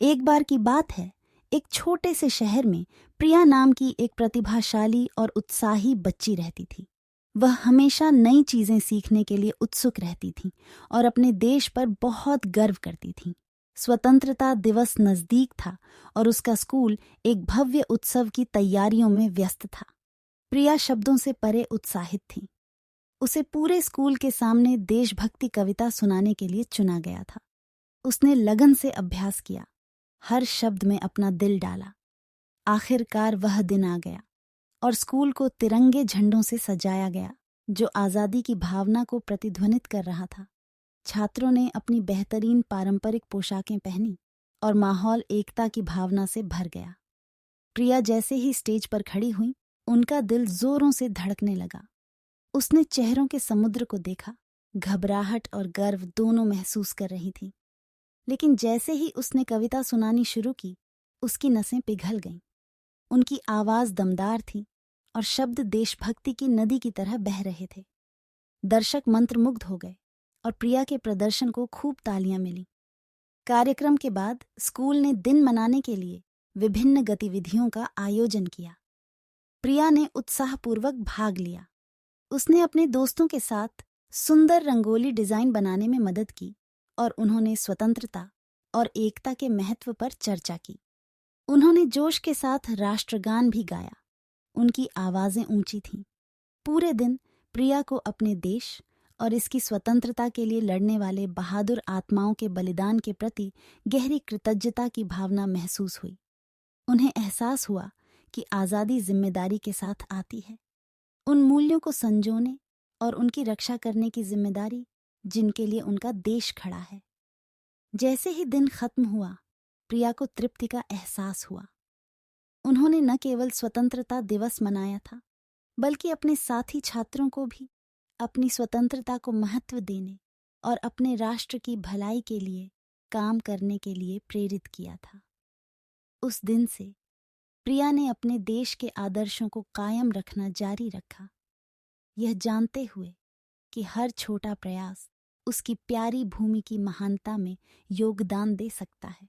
एक बार की बात है, एक छोटे से शहर में प्रिया नाम की एक प्रतिभाशाली और उत्साही बच्ची रहती थी। वह हमेशा नई चीजें सीखने के लिए उत्सुक रहती थी और अपने देश पर बहुत गर्व करती थी। स्वतंत्रता दिवस नजदीक था और उसका स्कूल एक भव्य उत्सव की तैयारियों में व्यस्त था। प्रिया शब्दों से परे उत्साहित थी। उसे पूरे स्कूल के सामने देशभक्ति कविता सुनाने के लिए चुना गया था। उसने लगन से अभ्यास किया, हर शब्द में अपना दिल डाला। आखिरकार वह दिन आ गया और स्कूल को तिरंगे झंडों से सजाया गया, जो आजादी की भावना को प्रतिध्वनित कर रहा था। छात्रों ने अपनी बेहतरीन पारंपरिक पोशाकें पहनी और माहौल एकता की भावना से भर गया। प्रिया जैसे ही स्टेज पर खड़ी हुई, उनका दिल जोरों से धड़कने लगा। उसने चेहरों के समुद्र को देखा, घबराहट और गर्व दोनों महसूस कर रही थी। लेकिन जैसे ही उसने कविता सुनानी शुरू की, उसकी नसें पिघल गईं। उनकी आवाज दमदार थी और शब्द देशभक्ति की नदी की तरह बह रहे थे। दर्शक मंत्रमुग्ध हो गए और प्रिया के प्रदर्शन को खूब तालियां मिली। कार्यक्रम के बाद स्कूल ने दिन मनाने के लिए विभिन्न गतिविधियों का आयोजन किया। प्रिया ने उत्साहपूर्वक भाग लिया। उसने अपने दोस्तों के साथ सुंदर रंगोली डिजाइन बनाने में मदद की और उन्होंने स्वतंत्रता और एकता के महत्व पर चर्चा की। उन्होंने जोश के साथ राष्ट्रगान भी गाया। उनकी आवाजें ऊंची थीं। पूरे दिन प्रिया को अपने देश और इसकी स्वतंत्रता के लिए लड़ने वाले बहादुर आत्माओं के बलिदान के प्रति गहरी कृतज्ञता की भावना महसूस हुई। उन्हें एहसास हुआ कि आज़ादी जिम्मेदारी के साथ आती है, उन मूल्यों को संजोने और उनकी रक्षा करने की जिम्मेदारी जिनके लिए उनका देश खड़ा है। जैसे ही दिन खत्म हुआ, प्रिया को तृप्ति का एहसास हुआ। उन्होंने न केवल स्वतंत्रता दिवस मनाया था, बल्कि अपने साथी छात्रों को भी अपनी स्वतंत्रता को महत्व देने और अपने राष्ट्र की भलाई के लिए काम करने के लिए प्रेरित किया था। उस दिन से प्रिया ने अपने देश के आदर्शों को कायम रखना जारी रखा, यह जानते हुए कि हर छोटा प्रयास उसकी प्यारी भूमि की महानता में योगदान दे सकता है।